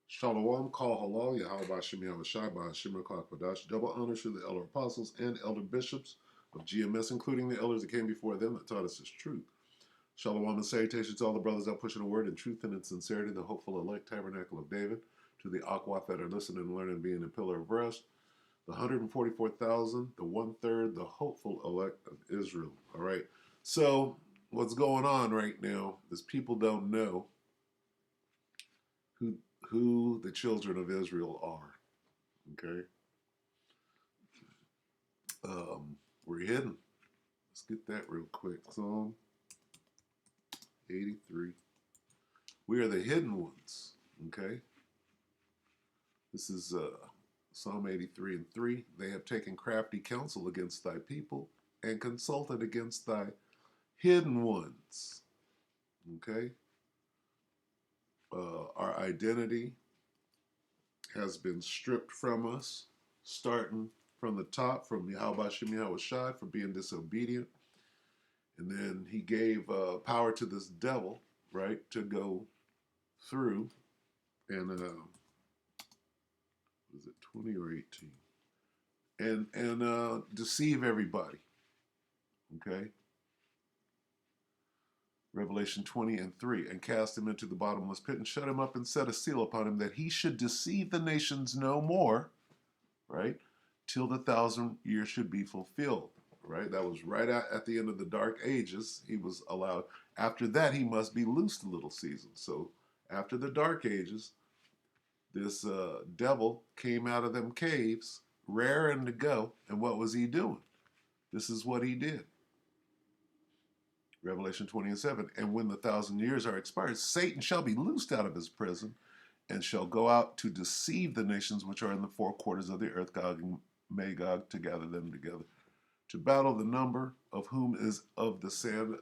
Shalom, Kal Halal, Yahweh Shem Yahweh Shai, Shimmer Kwadash. Double honor to the elder apostles and elder bishops of GMS, including the elders that came before them that taught us His truth. Shalom and salutations to all the brothers out pushing the word in truth and in sincerity, the hopeful elect tabernacle of David, to the Akwat that are listening and learning, being a pillar of rest, the 144,000, the one-third, the hopeful elect of Israel. All right. So what's going on right now is people don't know who the children of Israel are. Okay. We're hidden. Let's get that real quick. Psalm 83. We are the hidden ones. Okay. This is Psalm 83 and 3. They have taken crafty counsel against thy people and consulted against thy hidden ones. Okay. Our identity has been stripped from us, starting from the top, from Yahweh Shem Yahweh Shai for being disobedient. And then he gave power to this devil, right, to go through and, was it 20 or 18? And deceive everybody, okay? Revelation 20 and 3, and cast him into the bottomless pit and shut him up and set a seal upon him that he should deceive the nations no more, right, till the 1,000 years should be fulfilled, right? That was right at the end of the dark ages. He was allowed. After that, he must be loosed a little season. So after the dark ages, this devil came out of them caves, raring to go. And what was he doing? This is what he did. Revelation 20 and 7. And when the 1,000 years are expired, Satan shall be loosed out of his prison and shall go out to deceive the nations which are in the four quarters of the earth, Gog and Magog, to gather them together, to battle, the number of whom is of the sand,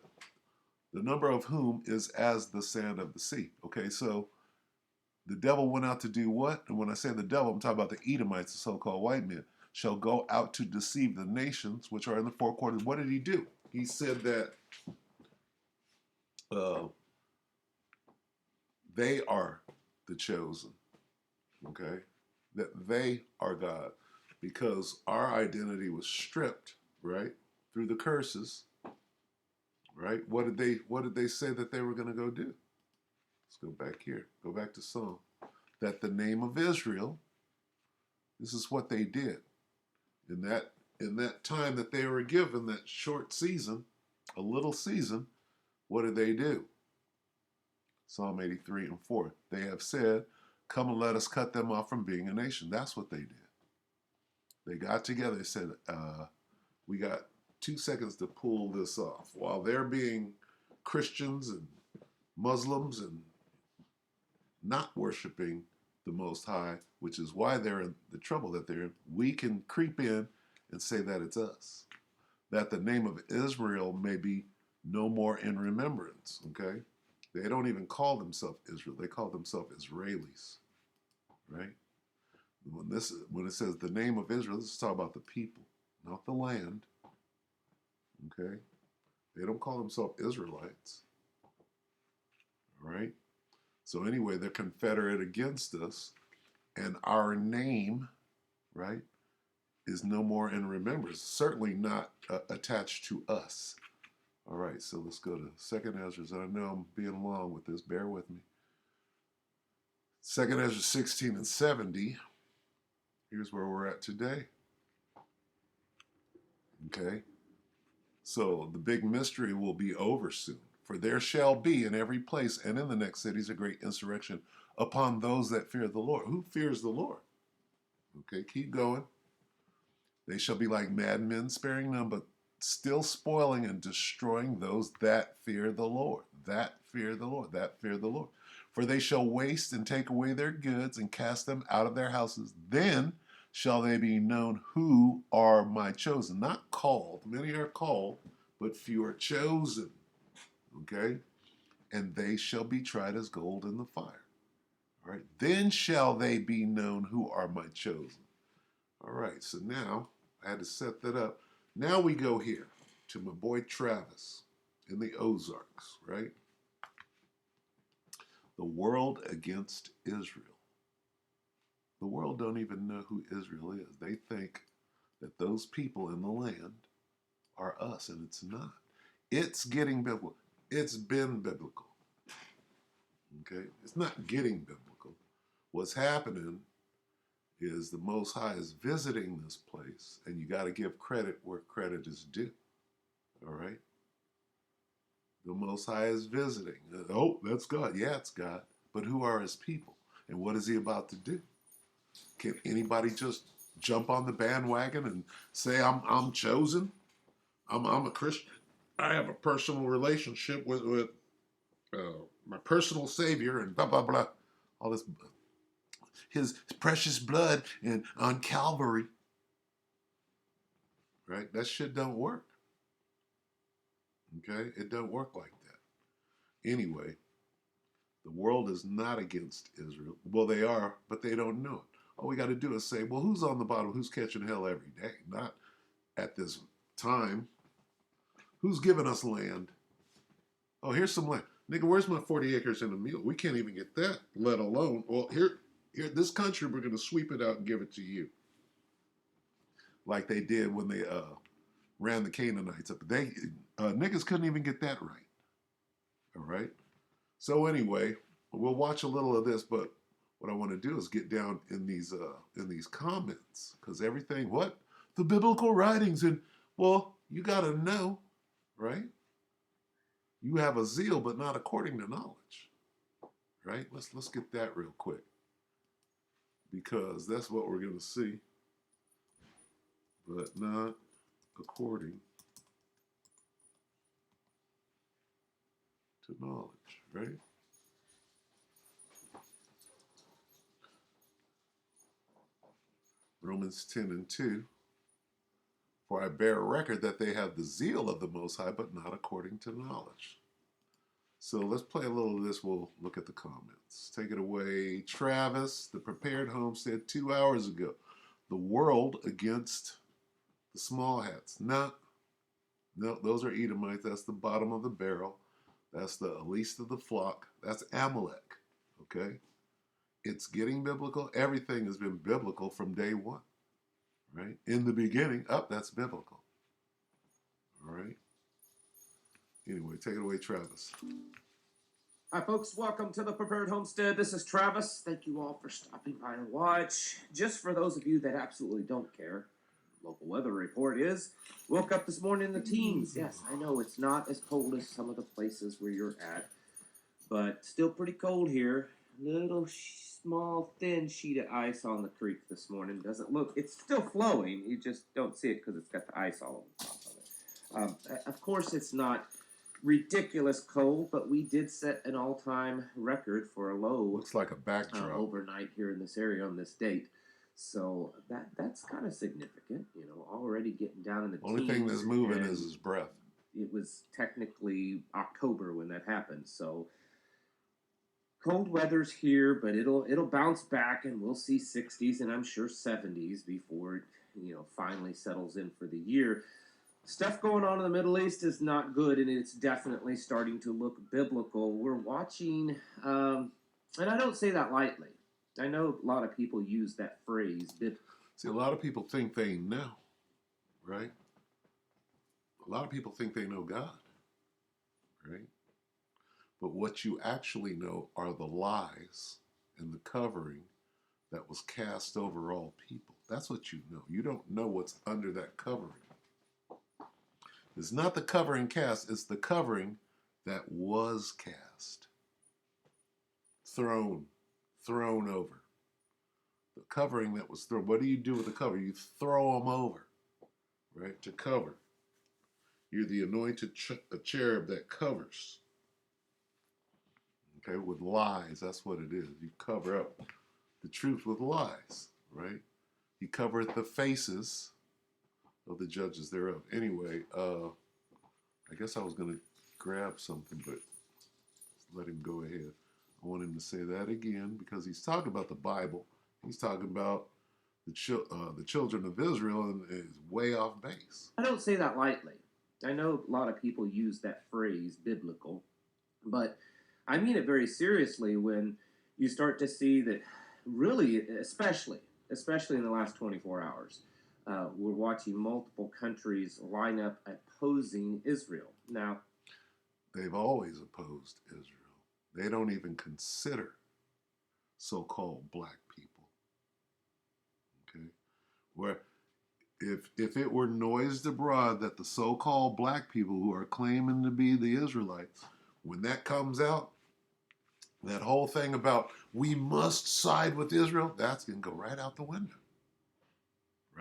the number of whom is as the sand of the sea. Okay, so the devil went out to do what? And when I say the devil, I'm talking about the Edomites, the so-called white men, shall go out to deceive the nations which are in the four quarters. What did he do? He said that they are the chosen, okay? That they are God, because our identity was stripped, right, through the curses, right? What did they say that they were going to go do? Let's go back here. Go back to Psalm. That the name of Israel, this is what they did. In that time that they were given, that short season, a little season, what did they do? Psalm 83 and 4. They have said, come and let us cut them off from being a nation. That's what they did. They got together. They said, we got 2 seconds to pull this off. While they're being Christians and Muslims and not worshiping the Most High, which is why they're in the trouble that they're in, we can creep in and say that it's us. That the name of Israel may be no more in remembrance, okay? They don't even call themselves Israel. They call themselves Israelis, right? When it says the name of Israel, this is talking about the people, not the land, okay? They don't call themselves Israelites, all right? So anyway, they're confederate against us, and our name, right, is no more in remembrance, certainly not attached to us. All right, so let's go to 2nd Ezra. I know I'm being long with this, bear with me. 2nd Ezra 16 and 70, here's where we're at today. Okay, so the big mystery will be over soon. For there shall be in every place and in the next cities a great insurrection upon those that fear the Lord. Who fears the Lord? Okay, keep going. They shall be like madmen, sparing none, but still spoiling and destroying those that fear the Lord. That fear the Lord. That fear the Lord. For they shall waste and take away their goods and cast them out of their houses. Then shall they be known who are my chosen. Not called. Many are called, but few are chosen. Okay? And they shall be tried as gold in the fire. All right? Then shall they be known who are my chosen. All right, so now I had to set that up. Now we go here to my boy Travis in the Ozarks, right? The world against Israel. The world don't even know who Israel is. They think that those people in the land are us, and it's not. It's getting biblical. It's been biblical. Okay? It's not getting biblical. What's happening is the Most High is visiting this place, and you got to give credit where credit is due. All right? The Most High is visiting. Oh, that's God. Yeah, it's God. But who are his people? And what is he about to do? Can anybody just jump on the bandwagon and say, I'm chosen? I'm a Christian. I have a personal relationship with my personal Savior and blah, blah, blah. All this, his precious blood and on Calvary. Right? That shit don't work. Okay? It don't work like that. Anyway, the world is not against Israel. Well, they are, but they don't know it. All we got to do is say, well, who's on the bottom? Who's catching hell every day? Not at this time. Who's giving us land? Oh, here's some land. Nigga, where's my 40 acres and a mule? We can't even get that, let alone, well, here, this country, we're going to sweep it out and give it to you. Like they did when they ran the Canaanites up. They niggas couldn't even get that right. All right? So anyway, we'll watch a little of this, but what I want to do is get down in these comments, because everything, what? The biblical writings, and well, you got to know, right? You have a zeal, but not according to knowledge, right? Let's get that real quick, because that's what we're going to see, but not according to knowledge, right? Romans 10 and 2. For I bear record that they have the zeal of the Most High, but not according to knowledge. So let's play a little of this. We'll look at the comments. Take it away, Travis. The Prepared Homestead 2 hours ago. The world against the small hats. No, those are Edomites. That's the bottom of the barrel. That's the least of the flock. That's Amalek. Okay? It's getting biblical. Everything has been biblical from day one. Right? In the beginning, that's biblical. All right? Anyway, take it away, Travis. Hi, folks. Welcome to the Prepared Homestead. This is Travis. Thank you all for stopping by to watch. Just for those of you that absolutely don't care, local weather report is woke up this morning in the teens. Yes, I know it's not as cold as some of the places where you're at, but still pretty cold here. Little small thin sheet of ice on the creek this morning. Doesn't look, it's still flowing. You just don't see it because it's got the ice all over top of it. Of course, it's not ridiculous cold, but we did set an all-time record for a low. Looks like a backdrop overnight here in this area on this date. So that's kind of significant, already getting down in the Only teens. thing that's moving is his breath. It was technically October when that happened, so cold weather's here, but it'll bounce back, and we'll see 60s and I'm sure 70s before it, finally settles in for the year. Stuff going on in the Middle East is not good, and it's definitely starting to look biblical. We're watching, and I don't say that lightly. I know a lot of people use that phrase. See, a lot of people think they know, right? A lot of people think they know God, right? But what you actually know are the lies and the covering that was cast over all people. That's what you know. You don't know what's under that covering. It's not the covering cast, it's the covering that was cast. Thrown over. The covering that was thrown. What do you do with the cover? You throw them over, right, to cover. You're the anointed cherub that covers. Okay, with lies, that's what it is. You cover up the truth with lies, right? He covereth the faces of the judges thereof. Anyway, I guess I was going to grab something, but let him go ahead. I want him to say that again because he's talking about the Bible. He's talking about the children of Israel, and is way off base. I don't say that lightly. I know a lot of people use that phrase, biblical, but I mean it very seriously when you start to see that really, especially in the last 24 hours, we're watching multiple countries line up opposing Israel. Now, They've always opposed Israel. They don't even consider so-called black people. Okay, where if it were noised abroad that the so-called black people who are claiming to be the Israelites, when that comes out, that whole thing about we must side with Israel, that's going to go right out the window,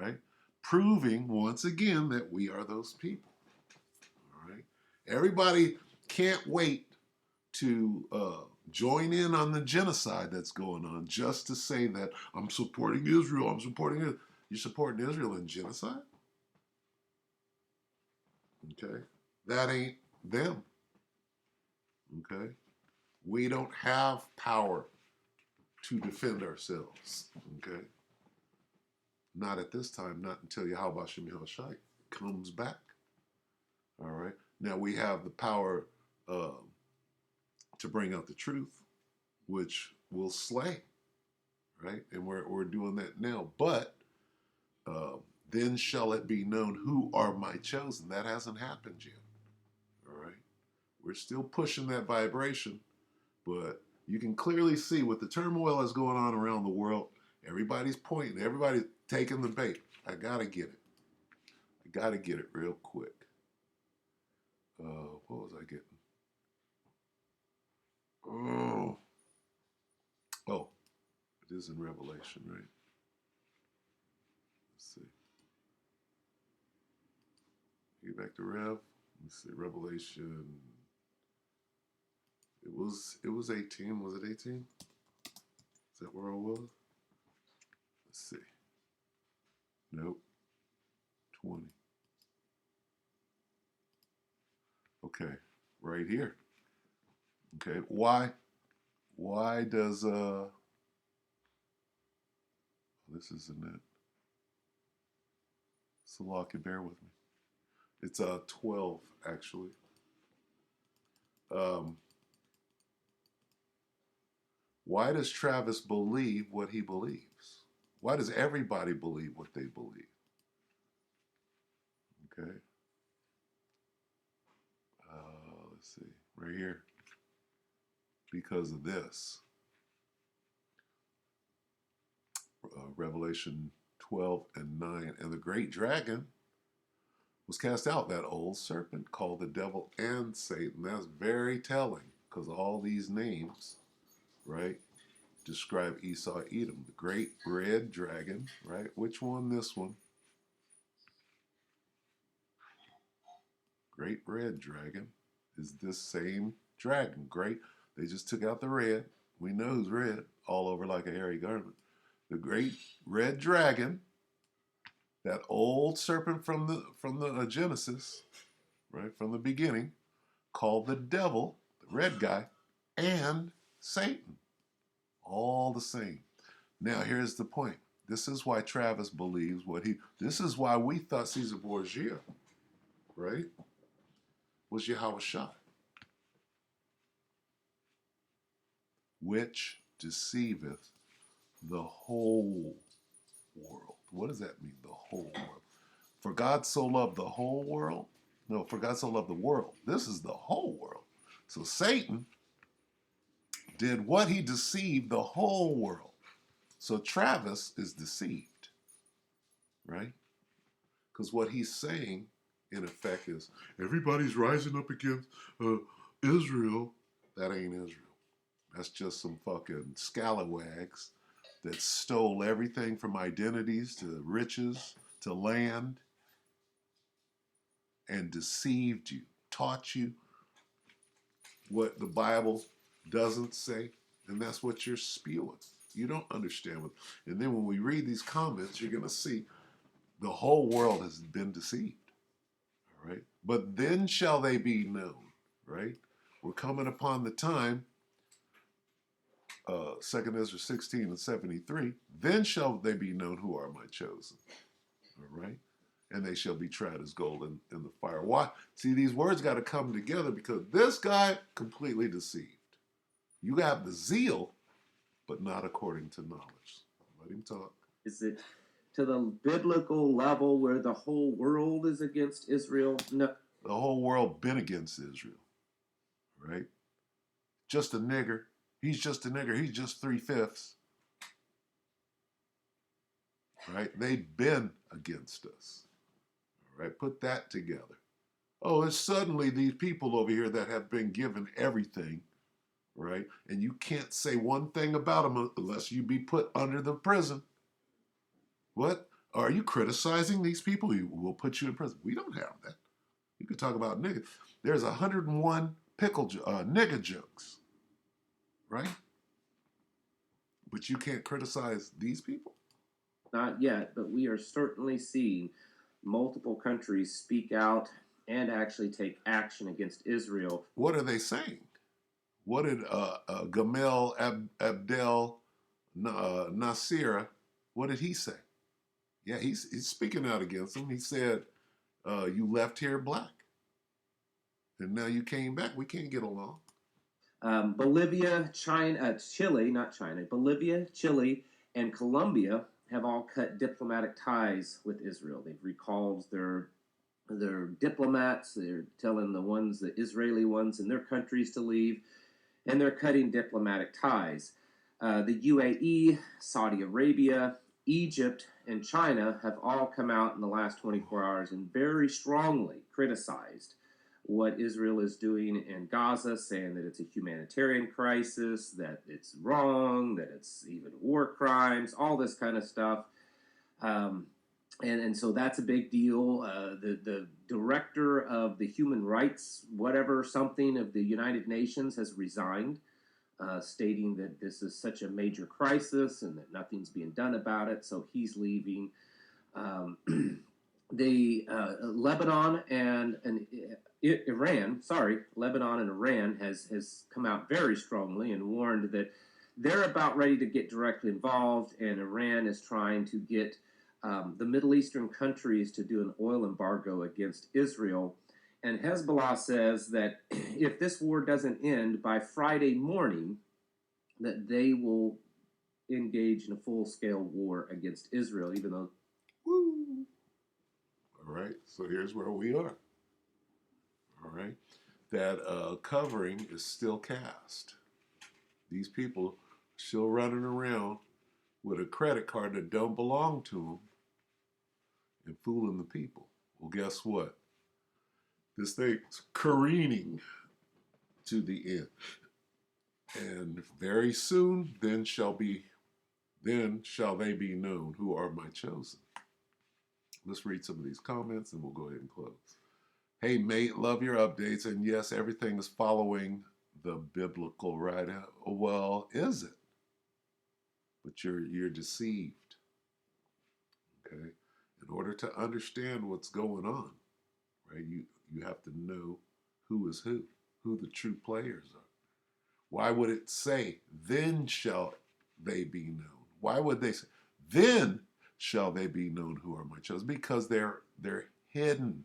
right? Proving once again that we are those people. All right, everybody can't wait to join in on the genocide that's going on just to say that I'm supporting Israel. I'm supporting it. You're supporting Israel in genocide? Okay. That ain't them. Okay. We don't have power to defend ourselves. Okay. Not at this time, not until Yahweh Shem Shai comes back. All right. Now we have the power to bring out the truth, which will slay. Right. And we're doing that now. But then shall it be known who are my chosen. That hasn't happened yet. All right. We're still pushing that vibration, but you can clearly see with the turmoil that's going on around the world, everybody's pointing, everybody's taking the bait. I gotta get it. I gotta get it real quick. What was I getting? Oh, it is in Revelation, right? Let's see. Get back to Rev. Let's see, Revelation. It was 18. Was it 18? Is that where I was? Let's see. Nope. 20. Okay, right here. Okay, why does this isn't it. Salaki, bear with me. It's 12 actually. Um, why does Travis believe what he believes? Why does everybody believe what they believe? Okay. Let's see. Right here. Because of this. Revelation 12 and 9. And the great dragon was cast out, that old serpent called the devil and Satan. That's very telling because all these names, right, describe Esau, Edom. The great red dragon, right? Which one? This one. Great red dragon is this same dragon. Great. They just took out the red. We know who's red, all over like a hairy garment. The great red dragon, that old serpent from the Genesis, right, from the beginning, called the devil, the red guy, and Satan. All the same. Now, here's the point. This is why Travis believes this is why we thought Caesar Borgia, right, was Yahweh Shai, which deceiveth the whole world. What does that mean, the whole world? For God so loved the whole world? No, for God so loved the world. This is the whole world. So Satan did what? He deceived the whole world. So Travis is deceived, right? Because what he's saying, in effect, is everybody's rising up against Israel. That ain't Israel. That's just some fucking scalawags that stole everything from identities to riches to land and deceived you, taught you what the Bible doesn't say, and that's what you're spewing. You don't understand what. And then when we read these comments, you're going to see the whole world has been deceived. All right? But then shall they be known, right? We're coming upon the time, 2nd Ezra 16 and 73, then shall they be known who are my chosen. All right? And they shall be tried as gold in the fire. Why? See, these words got to come together because this guy completely deceived. You have the zeal but not according to knowledge. Let him talk. Is it to the biblical level where the whole world is against Israel? No. The whole world been against Israel, right? Just a nigger. He's just a nigger. He's just 3/5. Right? They've been against us. All right? Put that together. Oh, it's suddenly these people over here that have been given everything, right? And you can't say one thing about them unless you be put under the prison. What? Are you criticizing these people? We'll put you in prison. We don't have that. You could talk about niggas. There's 101 nigga jokes, right? But you can't criticize these people? Not yet, but we are certainly seeing multiple countries speak out and actually take action against Israel. What are they saying? What did Gamal Abdel Nasira, what did he say? Yeah, he's speaking out against them. He said, you left here black. And now you came back. We can't get along. Bolivia, Bolivia, Chile, and Colombia have all cut diplomatic ties with Israel. They've recalled their diplomats. They're telling the Israeli ones in their countries to leave, and they're cutting diplomatic ties. The UAE, Saudi Arabia, Egypt, and China have all come out in the last 24 hours and very strongly criticized what Israel is doing in Gaza, saying that it's a humanitarian crisis, that it's wrong, that it's even war crimes, all this kind of stuff. And so that's a big deal. The director of the human rights, something of the United Nations has resigned, stating that this is such a major crisis and that nothing's being done about it. So he's leaving. Lebanon and Iran has come out very strongly and warned that they're about ready to get directly involved, and Iran is trying to get the Middle Eastern countries to do an oil embargo against Israel. And Hezbollah says that if this war doesn't end by Friday morning, that they will engage in a full-scale war against Israel, even though... Woo! All right, so here's where we are. All right, that covering is still cast. These people still running around with a credit card that don't belong to them and fooling the people. Well, guess what? This thing's careening to the end. And very soon, then shall they be known who are my chosen. Let's read some of these comments and we'll go ahead and close. Hey, mate, love your updates. And yes, everything is following the biblical right. Well, is it? But you're deceived. Okay? In order to understand what's going on, right, you have to know who is who the true players are. Why would it say, then shall they be known? Why would they say, then shall they be known who are my chosen? Because they're hidden.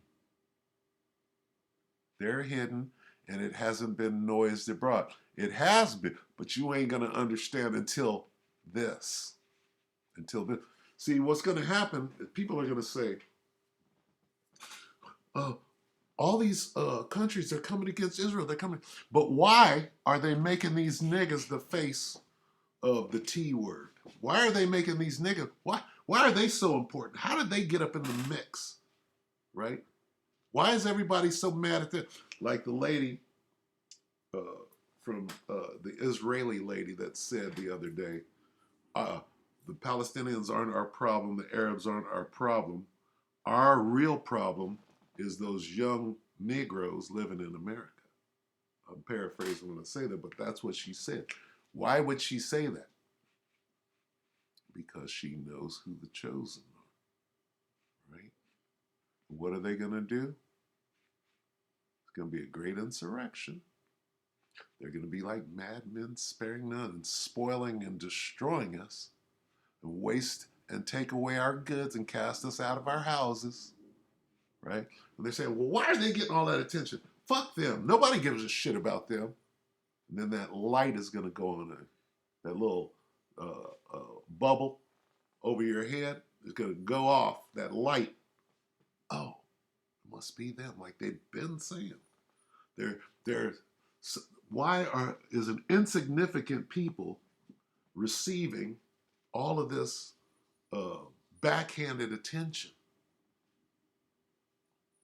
They're hidden, and it hasn't been noised abroad. It has been, but you ain't going to understand until this. Until this. See, what's going to happen is people are going to say, all these countries are coming against Israel. They're coming. But why are they making these niggas the face of the T word? Why are they making these niggas? Why are they so important? How did they get up in the mix? Right? Why is everybody so mad at them? Like the lady from the Israeli lady that said the other day, the Palestinians aren't our problem. The Arabs aren't our problem. Our real problem is those young Negroes living in America. I'm paraphrasing when I say that, but that's what she said. Why would she say that? Because she knows who the chosen are, right? What are they going to do? It's going to be a great insurrection. They're going to be like madmen, sparing none, and spoiling and destroying us, and waste and take away our goods and cast us out of our houses, right? And they're saying, well, why are they getting all that attention? Fuck them. Nobody gives a shit about them. And then that light is going to go on, that little bubble over your head. It's going to go off, that light. Oh, it must be them, like they've been saying. They're why is an insignificant people receiving all of this uh, backhanded attention?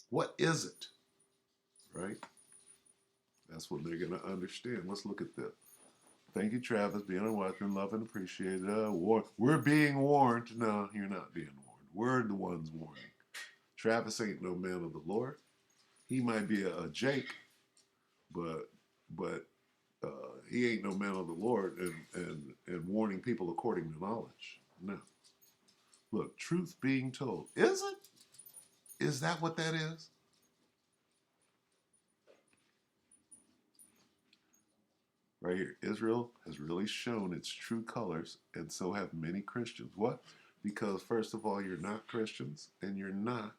What is it? Right? That's what they're going to understand. Let's look at this. Thank you, Travis, being welcome, loved, and appreciated. We're being warned. No, you're not being warned. We're the ones warning. Travis ain't no man of the Lord. He might be a Jake, but he ain't no man of the Lord and warning people according to knowledge. No. Look, truth being told. Is it? Is that what that is? Right here. Israel has really shown its true colors, and so have many Christians. What? Because, first of all, you're not Christians, and you're not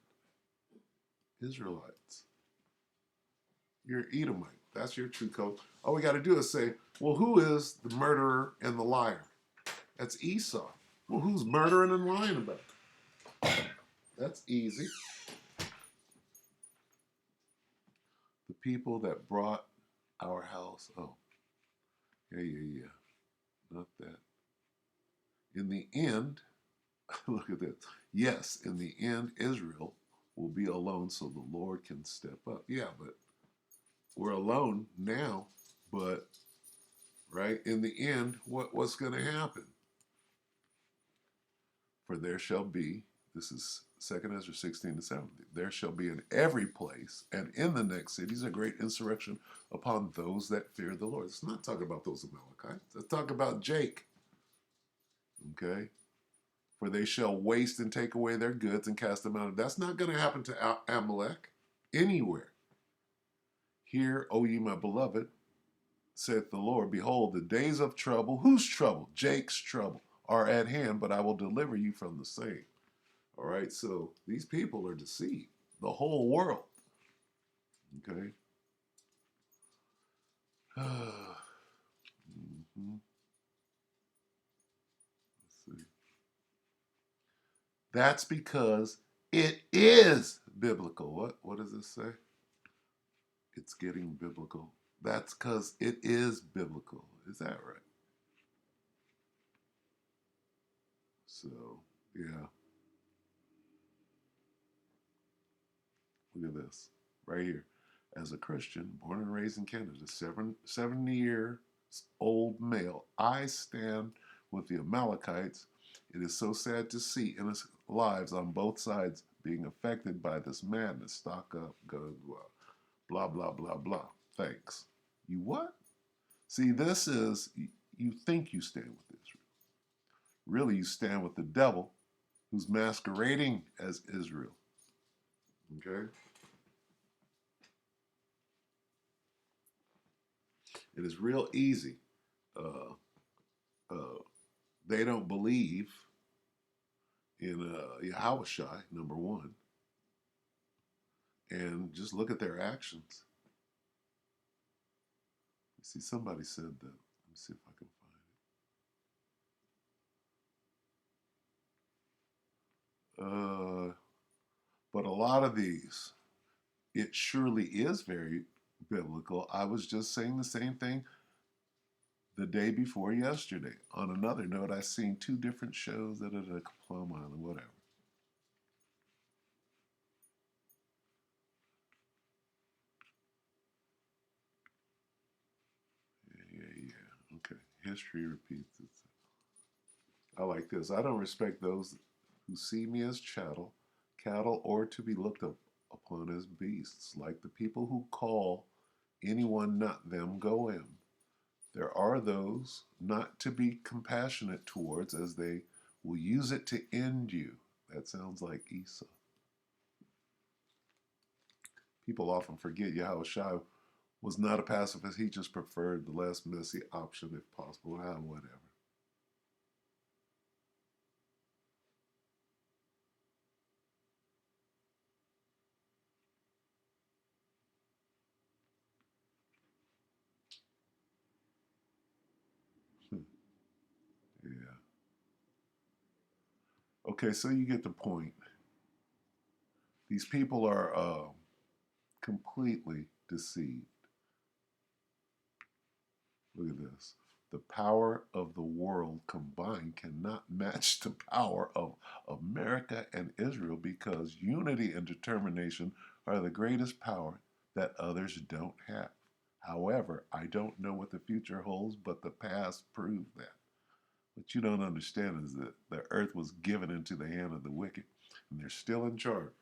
Israelites. You're Edomite. That's your true color. All we got to do is say, well, who is the murderer and the liar? That's Esau. Well, who's murdering and lying about it? That's easy. The people that brought our house. Oh, yeah. Not that. In the end, look at this. Yes, in the end, Israel will be alone so the Lord can step up. Yeah, but we're alone now, but right in the end, what's going to happen? For there shall be, this is 2nd Ezra 16-17, there shall be in every place and in the next cities a great insurrection upon those that fear the Lord. It's not talking about those Amalekites. It's talking about Jake. Okay? For they shall waste and take away their goods and cast them out. That's not going to happen to Amalek anywhere. Hear, O ye my beloved, saith the Lord, behold, the days of trouble, whose trouble? Jake's trouble, are at hand, but I will deliver you from the same. All right, so these people are deceived, the whole world. Okay? Mm-hmm. Let's see. That's because it is biblical. What does it say? It's getting biblical. That's because it is biblical. Is that right? So, yeah. Look at this right here. As a Christian, born and raised in Canada, 70-year-old male, I stand with the Amalekites. It is so sad to see innocent lives on both sides being affected by this madness. Stock up, go, blah, blah, blah, blah. Thanks. You what? See, this is, you think you stand with Israel. Really, you stand with the devil who's masquerading as Israel. Okay? It is real easy. Uh, they don't believe in Yahushua, number one. And just look at their actions. See, somebody said that. Let me see if I can find it. But a lot of these, it surely is very biblical. I was just saying the same thing the day before yesterday. On another note, I seen 2 different shows at a Plum Island, whatever. Yeah. Okay. History repeats itself. I like this. I don't respect those who see me as cattle, or to be looked upon as beasts, like the people who call anyone not them goem. There are those not to be compassionate towards, as they will use it to end you. That sounds like Esau. People often forget Yahushua was not a pacifist. He just preferred the less messy option if possible. Whatever. Yeah. Okay, so you get the point. These people are completely deceived. Look at this. The power of the world combined cannot match the power of America and Israel because unity and determination are the greatest power that others don't have. However, I don't know what the future holds, but the past proved that. What you don't understand is that the earth was given into the hand of the wicked, and they're still in charge.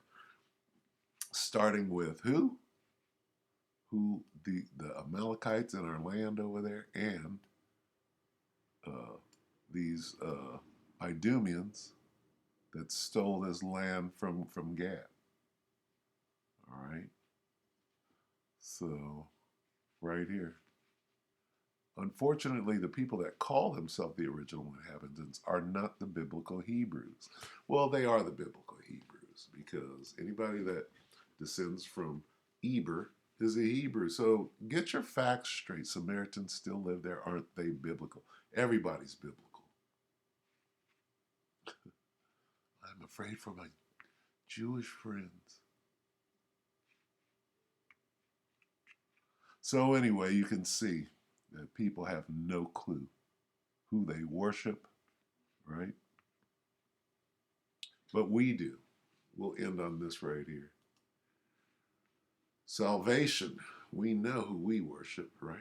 Starting with who? The Amalekites in our land over there, and uh, these Idumeans that stole this land from Gad. All right, so right here. Unfortunately, the people that call themselves the original inhabitants are not the biblical Hebrews. Well, they are the biblical Hebrews because anybody that descends from Eber is a Hebrew. So get your facts straight. Samaritans still live there. Aren't they biblical? Everybody's biblical. I'm afraid for my Jewish friends. So, anyway, you can see that people have no clue who they worship, right? But we do. We'll end on this right here. Salvation, we know who we worship, right?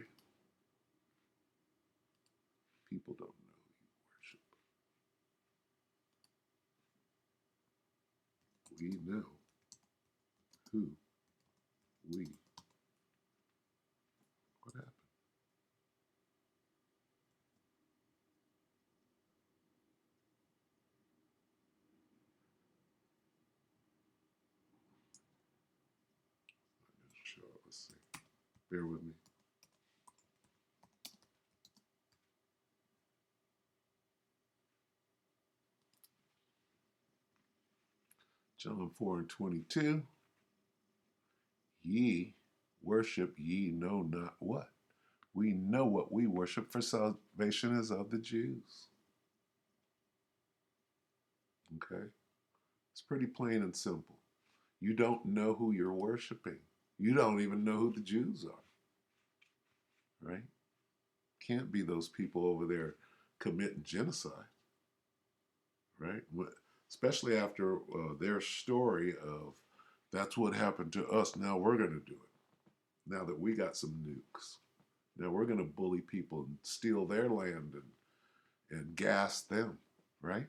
People don't know who you worship. We know who we. What happened? I'm not sure. Let's see. Bear with me. John 4 and 22. Ye worship ye know not what. We know what we worship, for salvation is of the Jews. Okay? It's pretty plain and simple. You don't know who you're worshiping. You don't even know who the Jews are, right? Can't be those people over there committing genocide, right? Especially after their story of that's what happened to us. Now we're going to do it. Now that we got some nukes, now we're going to bully people and steal their land and gas them, right?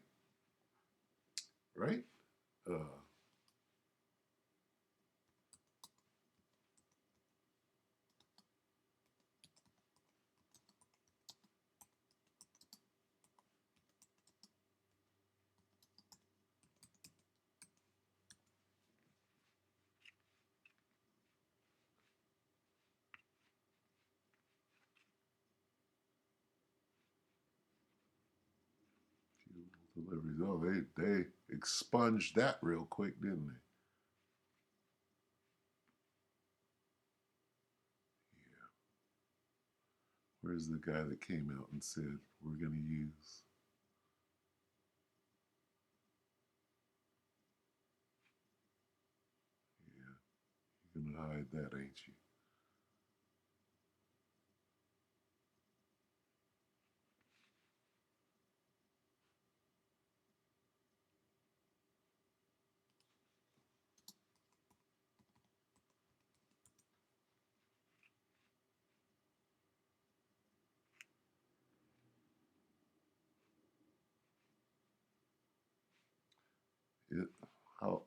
Right? Uh, deliveries. Oh, they expunged that real quick, didn't they? Yeah. Where's the guy that came out and said we're going to use? Yeah, you're going to hide that, ain't you? It,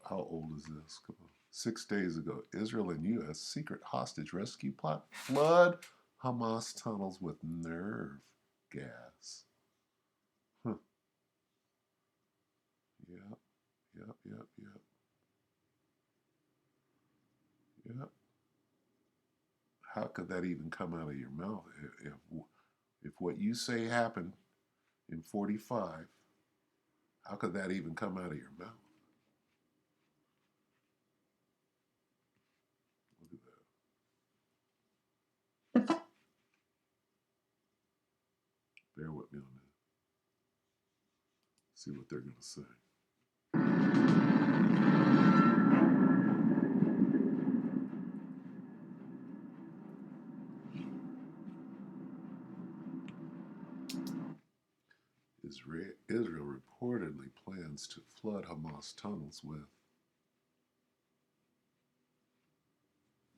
how old is this? Come on. 6 days ago, Israel and U.S. secret hostage rescue plot flood Hamas tunnels with nerve gas. Huh. Yep, yep, yep, yep, yep. How could that even come out of your mouth? If what you say happened in 45, how could that even come out of your mouth? Look at that. Bear with me on that. See what they're going to say. Israel reportedly plans to flood Hamas tunnels with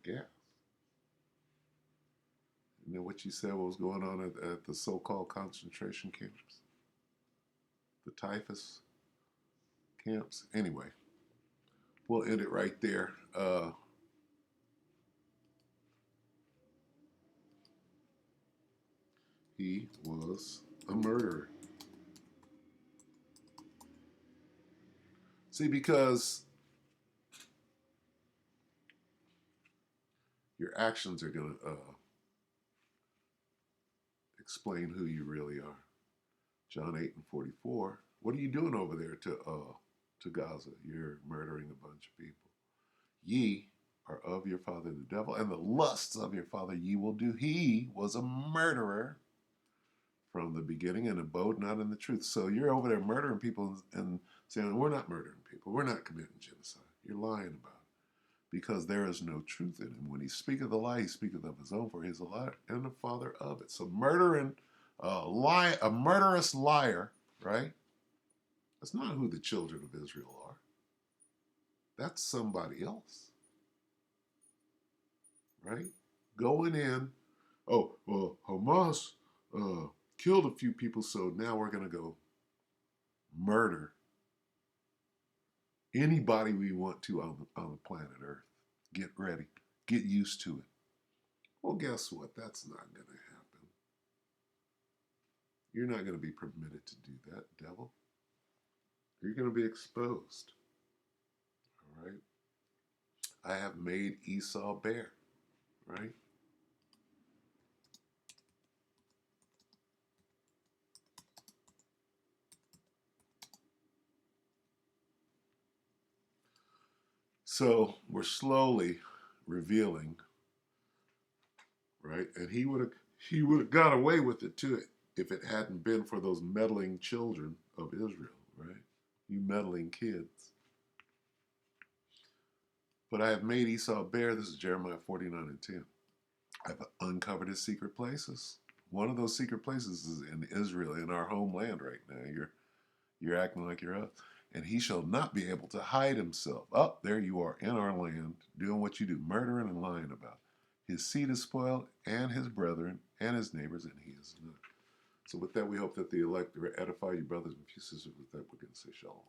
gas. You know what you said what was going on at the so-called concentration camps? The typhus camps? Anyway, we'll end it right there. He was a murderer. See, because your actions are going to explain who you really are. John 8:44. What are you doing over there to Gaza? You're murdering a bunch of people. Ye are of your father the devil, and the lusts of your father ye will do. He was a murderer from the beginning and abode not in the truth. So you're over there murdering people and saying, we're not murdering people. We're not committing genocide. You're lying about it because there is no truth in him. When he speaketh a lie, he speaketh of his own, for he is a liar and the father of it. So murdering, a murderous liar, right? That's not who the children of Israel are. That's somebody else, right? Going in, oh, well, Hamas killed a few people, so now we're going to go murder anybody we want to on the planet Earth. Get ready. Get used to it. Well, guess what? That's not going to happen. You're not going to be permitted to do that, devil. You're going to be exposed. All right? I have made Esau bare, right? So we're slowly revealing, right? And he would have got away with it too if it hadn't been for those meddling children of Israel, right? You meddling kids. But I have made Esau bare. This is Jeremiah 49:10. I've uncovered his secret places. One of those secret places is in Israel, in our homeland right now. You're acting like you're up. And he shall not be able to hide himself. Up there you are in our land, doing what you do, murdering and lying about. His seed is spoiled, and his brethren, and his neighbors, and he is not. So with that, we hope that the elect edify you, brothers and sisters. With that, we're going to say shalom.